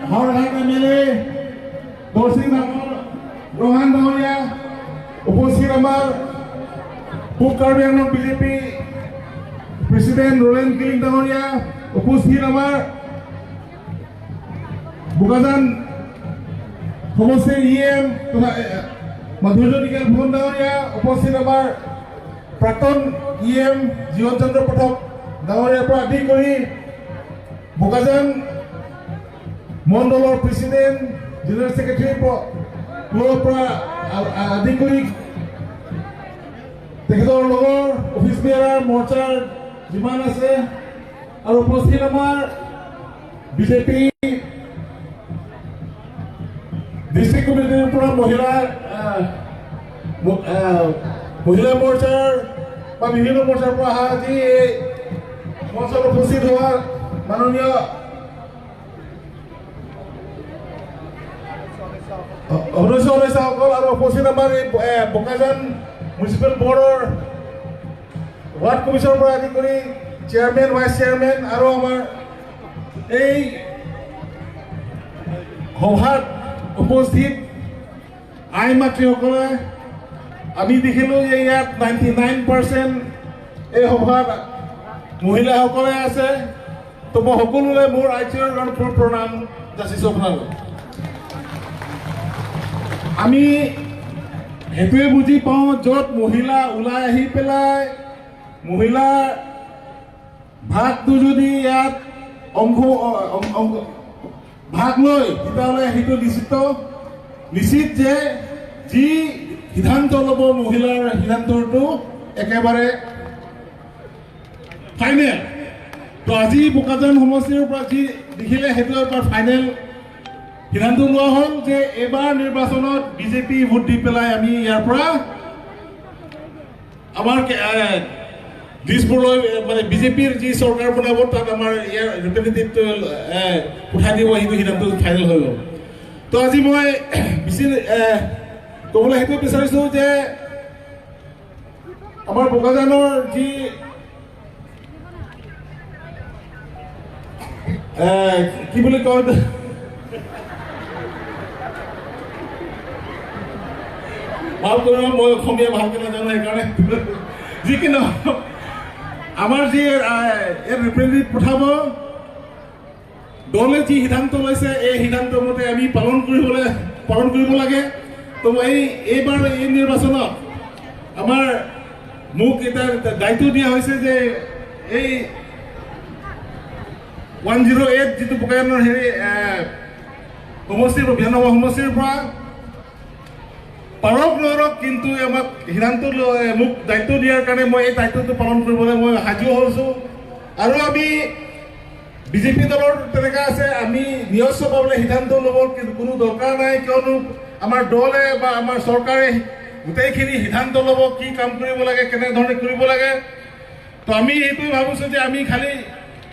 হাওড়াঘাট MLA Borsing নাগৰ ৰোহান ডাঙৰিয়া, উপস্থিত আমাৰ পূব কাৰ্বি আংলং বিজেপি প্ৰেচিডেণ্ট ৰোলেণ্ড কিলিং ডাঙৰিয়া, উপস্থিত আমাৰ বোকাজান সমষ্টিৰ ইএম তথা মাধুৰ্য নিকেল ফুকন ডাঙৰিয়া, উপস্থিত আমাৰ প্ৰাক্তন ইএম জীৱন চন্দ্ৰ পাঠক ডাঙৰিয়াৰ পৰা আদি কৰি বোকাজান মণ্ডলৰ প্ৰেচিডেণ্ট জেনেৰেল ছেক্ৰেটাৰী পৰা আদি কৰি তেখেতৰ লগৰ অফিচ বেয়াৰ মৰ্চাৰ যিমান আছে আৰু উপস্থিত আমাৰ বিজেপি ডিষ্ট্ৰিক্ট কমিটিৰ পৰা মহিলা মৰ্চাৰ বা বিভিন্ন মৰ্চাৰ পৰা অহা আজি এই মঞ্চত উপস্থিত হোৱা মাননীয় সদস্যসকল আৰু উপস্থিত আমাৰ এই বোকাজান মিউনিচিপেল বৰ্ডৰ ৱাৰ্ড কমিশ্যনৰ পৰা আদি কৰি চেয়াৰমেন ভাইচ চেয়াৰমেন আৰু আমাৰ এই সভাত উপস্থিত আই মাতৃসকলে আমি দেখিলোঁ যে ইয়াত 99% এই সভাত মহিলাসকলে আছে। তো মই সকলোৰে মোৰ আইচিৰ প্ৰণাম যাচিছোঁ আপোনালোক। আমি সেইটোৱে বুজি পাওঁ য'ত মহিলা ওলাই আহি পেলাই মহিলাৰ ভাগটো যদি ইয়াত ভাগ লয় তেতিয়াহ'লে সেইটো নিশ্চিত যে যি সিদ্ধান্ত ল'ব মহিলাৰ সিদ্ধান্তটো একেবাৰে ফাইনেল। তো আজি বোকাজান সমষ্টিৰ পৰা যি দেখিলে সেইটো এবাৰ ফাইনেল সিদ্ধান্ত লোৱা হ'ল যে এইবাৰ নিৰ্বাচনত বিজেপি ভোট দি পেলাই আমি ইয়াৰ পৰা আমাৰ দিছপুৰলৈ মানে বিজেপিৰ যি চৰকাৰ বনাব তাত আমাৰ ইয়াৰ ৰিপ্ৰেজেণ্টেটিভটো উঠাই দিব, সেইটো সিদ্ধান্ত ফাইনেল হৈ গ'ল। তো আজি মই বেছি ক'বলৈ সেইটো বিচাৰিছোঁ যে আমাৰ বোকাজানৰ যি কি বুলি কয় ভাল কৰিব, মই অসমীয়া ভালকৈ নাজানো সেইকাৰণে যি কি নহওক আমাৰ যি ইয়াত ৰিপ্ৰেজেণ্টেটিভ পঠাব দলে যি সিদ্ধান্ত লৈছে এই সিদ্ধান্ত মতে আমি পালন কৰিব লাগে। তো এইবাৰ এই নিৰ্বাচনত মোক এটা দায়িত্ব দিয়া হৈছে যে এই 108 যিটো বোকাজানৰ সমষ্টিৰ 92 সমষ্টিৰ পৰা পাৰক নৰক কিন্তু আমাক সিদ্ধান্ত মোক দায়িত্ব দিয়াৰ কাৰণে মই এই দায়িত্বটো পালন কৰিবলৈ মই সাজু হৈছোঁ। আৰু আমি বিজেপি দলৰ তেনেকুৱা আছে, আমি নিজস্ব পাবলৈ সিদ্ধান্ত ল'ব কোনো দৰকাৰ নাই, কিয়নো আমাৰ দলে বা আমাৰ চৰকাৰে গোটেইখিনি সিদ্ধান্ত ল'ব কি কাম কৰিব লাগে, কেনেধৰণে কৰিব লাগে। তো আমি এইটোৱে ভাবিছোঁ যে আমি খালি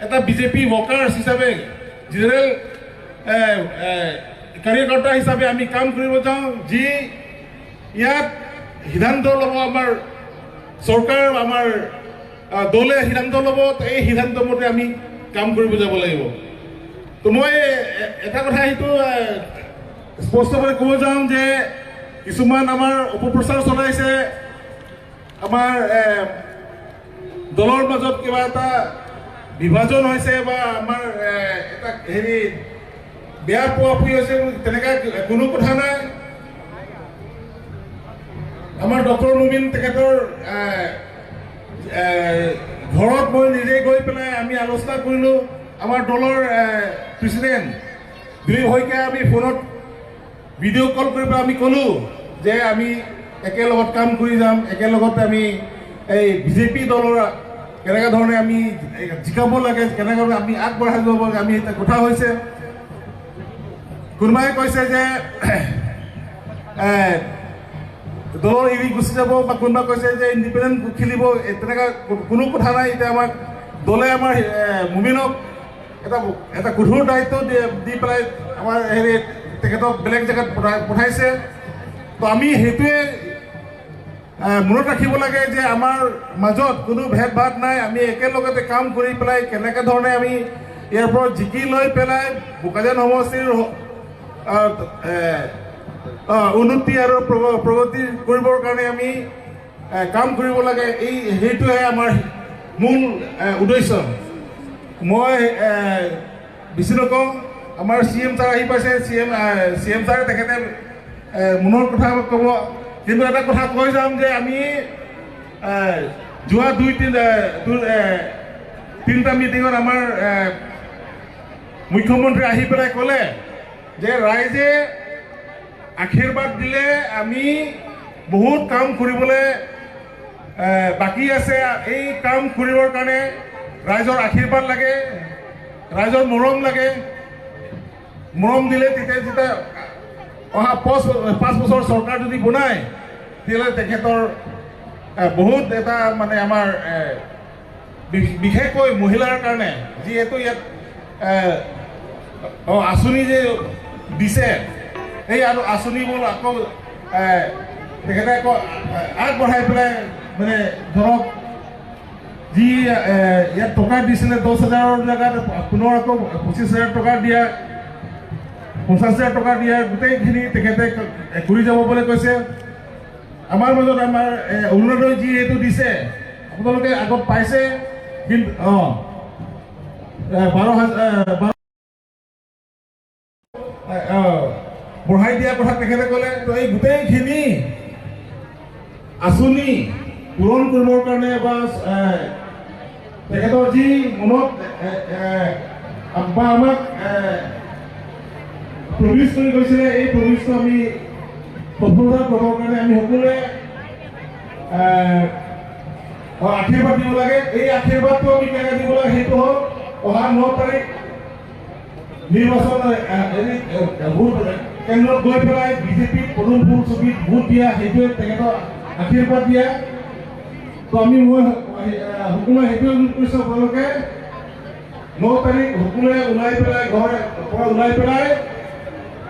এটা বিজেপি ৱৰ্কাৰ্ছ হিচাপে জেনেৰেল কাৰ্যকৰ্তা হিচাপে আমি কাম কৰিব যাওঁ। যি ইয়াত সিদ্ধান্ত ল'ব আমাৰ চৰকাৰ, আমাৰ দলে সিদ্ধান্ত ল'ব, এই সিদ্ধান্ত মতে আমি কাম কৰিব যাব লাগিব। তো মই এটা কথা সেইটো স্পষ্টভাৱে ক'ব যাওঁ যে কিছুমান আমাৰ অপপ্ৰচাৰ চলাইছে, আমাৰ দলৰ মাজত কিবা এটা বিভাজন হৈছে বা আমাৰ এটা বেয়া পোৱাপুৰি হৈছে, তেনেকুৱা কোনো কথা নাই। আমাৰ ডক্টৰ মুমিন তেখেতৰ ঘৰত মই নিজে গৈ পেলাই আমি আলোচনা কৰিলোঁ। আমাৰ দলৰ প্ৰেচিডেণ্ট দিলীপ শইকীয়া আমি ফোনত ভিডিঅ' কল কৰি পেলাই আমি ক'লোঁ যে আমি একেলগত কাম কৰি যাম, একেলগতে আমি এই বিজেপি দলৰ কেনেকুৱা ধৰণে আমি জিকাব লাগে, কেনেকৈ আমি আগবঢ়াই যাব লাগে, আমি এটা কথা হৈছে। কোনোবাই কৈছে যে দলৰ এৰি গুচি যাব, বা কোনোবা কৈছে যে ইণ্ডিপেণ্ডেণ্ট খেলিব, তেনেকুৱা কোনো কথা নাই। এতিয়া আমাক দলে আমাৰ মুমিনক এটা কঠোৰ দায়িত্ব দি পেলাই আমাৰ তেখেতক বেলেগ জেগাত পঠাইছে। তো আমি সেইটোৱে মনত ৰাখিব লাগে যে আমাৰ মাজত কোনো ভেদ ভাৱ নাই, আমি একেলগতে কাম কৰি পেলাই কেনেকৈ ধৰণে আমি ইয়াৰ পৰা জিকি লৈ পেলাই বোকাজান সমষ্টিৰ উন্নতি আৰু প্ৰগতি কৰিবৰ কাৰণে আমি কাম কৰিব লাগে, সেইটোহে আমাৰ মূল উদ্দেশ্য। মই বেছি নকওঁ, আমাৰ CM ছাৰ আহি পাইছে। CM ছাৰে তেখেতে মনৰ কথা ক'ব, কিন্তু এটা কথা কৈ যাম যে আমি যোৱা তিনিটা মিটিঙত আমাৰ মুখ্যমন্ত্ৰী আহি পেলাই ক'লে যে ৰাইজে আশীৰ্বাদ দিলে আমি বহুত কাম কৰিবলৈ বাকী আছে, এই কাম কৰিবৰ কাৰণে ৰাইজৰ আশীৰ্বাদ লাগে, ৰাইজৰ মৰম লাগে। মৰম দিলে যেতিয়া অহা 5 বছৰ চৰকাৰ যদি বনায়, তেতিয়াহ'লে তেখেতৰ বহুত এটা মানে আমাৰ বিশেষকৈ মহিলাৰ কাৰণে যিহেতু ইয়াত আঁচনি যে দিছে, এই আৰু আঁচনিবোৰ আকৌ তেখেতে আকৌ আগবঢ়াই পেলাই মানে ধৰক যি ইয়াত টকা দিছিলে 10,000ৰ জেগাত পুনৰ আকৌ 25,000 টকা দিয়া, 50,000 টকা দিয়া, গোটেইখিনি তেখেতে ঘূৰি যাব বুলি কৈছে। আমাৰ মাজত আমাৰ অৰুণোদয় যিহেতু দিছে, আপোনালোকে আগত পাইছে, কিন্তু 12,000 বঢ়াই দিয়া কথা তেখেতে ক'লে। তো এই গোটেইখিনি আঁচনি পূৰণ কৰিবৰ কাৰণে বা তেখেতৰ যি মনত বা আমাক প্ৰমিছ কৰি গৈছিলে, এই প্ৰমিছটো আমি সফলতা পাবৰ কাৰণে আমি সকলোৱে আশীৰ্বাদ দিব লাগে। এই আশীৰ্বাদটো আমি কেনেকৈ দিব লাগে সেইটো হ'ল অহা 9 তাৰিখ নিৰ্বাচন কেন্দ্ৰত গৈ পেলাই বিজেপিক পদুম ফুল ছবিত ভোট দিয়া, সেইটোৱে তেখেতৰ আশীৰ্বাদ দিয়া। তো মই সকলোৱে সেইটোৱে অনুৰোধ কৰিছোঁ, আপোনালোকে 9 তাৰিখ সকলোৱে ওলাই পেলাই ঘৰৰ পৰা ওলাই পেলাই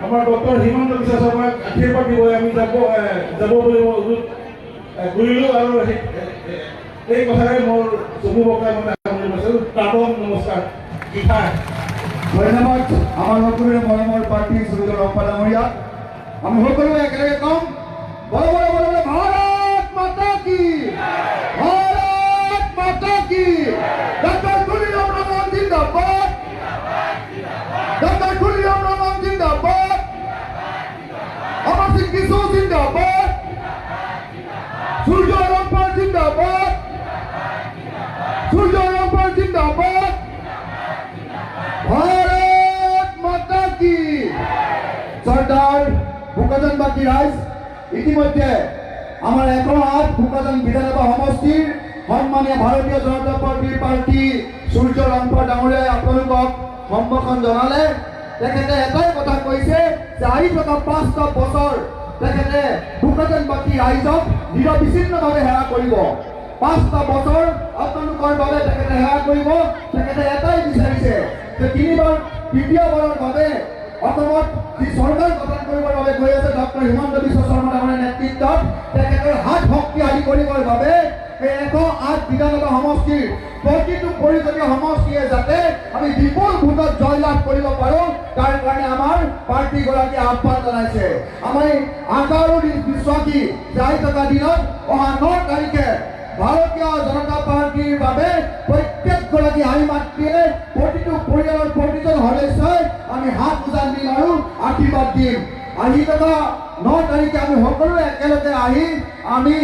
আমাৰ ডক্টৰ হিমন্ত বিশ্ব শৰ্মাক আশীৰ্বাদ দিবলৈ আমি যাব বুলি মই অনুৰোধ কৰিলোঁ। আৰু এই কথাৰে মোৰ চমু বকাই মানে নমস্কাৰ। ধন্যবাদ আমাৰ সকলেৰ মৰমৰ প্ৰাৰ্থী সুন্দৰ ডাঙৰীয়া। আমি সকলোৱে একেলগে কম, বড় বড় বড় বড় ভাৰত মাতা কি, ভাৰত মাতা কি। ডক্টর কুলিরাম রহমান জিন্দাবাদ, ডক্টর কুলিরাম রহমান জিন্দাবাদ, অমর সিং কিশোর জিন্দাবাদ, সূর্য রংপাল জিন্দাবাদ, সূর্য রংপাল জিন্দাবাদ। ভারত মাতা কি। সর্দার বোকাজানবাসী রাইজ ইতিমধ্যে আমার 108 বোকাজান বিধানসভা সমষ্টিৰ সন্মানীয় ভাৰতীয় জনতা পাৰ্টি সূৰ্য ৰংপাল ডাঙৰীয়াই আপোনালোকক সম্ভাষণ জনালে। তেখেতে এটাই কথা কৈছে যে আহি থকা 5টা বছৰ তেখেতে বোকাজানবাসী ৰাইজক নিৰবিচ্ছিন্নভাৱে সেৱা কৰিব। 5টা বছৰ আপোনালোকৰ বাবে তেখেতে সেৱা কৰিব। তেখেতে এটাই বিচাৰিছে যে তৃতীয়বাৰৰ বাবে অসমত যি চৰকাৰ গঠন কৰিবৰ বাবে গৈ আছে ডক্টৰ হিমন্ত বিশ্ব শৰ্মা ডাঙৰীয়াৰ নেতৃত্বত তেখেতৰ হাত শক্তিশালী কৰিবৰ বাবে এই 108 বিধানসভা সমষ্টিৰ প্ৰতিটো পৰিষদীয় সমষ্টিয়ে যাতে আমি বিপুল ভোটত জয়লাভ কৰিব পাৰোঁ, তাৰ কাৰণে আমাৰ পাৰ্টীগৰাকীয়ে আহ্বান জনাইছে। আমি আশা আৰু বিশ্বাসী যে আহি থকা দিনত অহা 9 তাৰিখে ভাৰতীয় জনতা পাৰ্টিৰ বাবে প্ৰত্যেকগৰাকী আই মাতৃয়ে প্ৰতিটো পৰিয়ালৰ প্ৰতিজন সদস্যই আমি হাত উজান দিম আৰু আশীৰ্বাদ দিম। আহি থকা 9 তাৰিখে আমি সকলোৱে একেলগে আহি আমি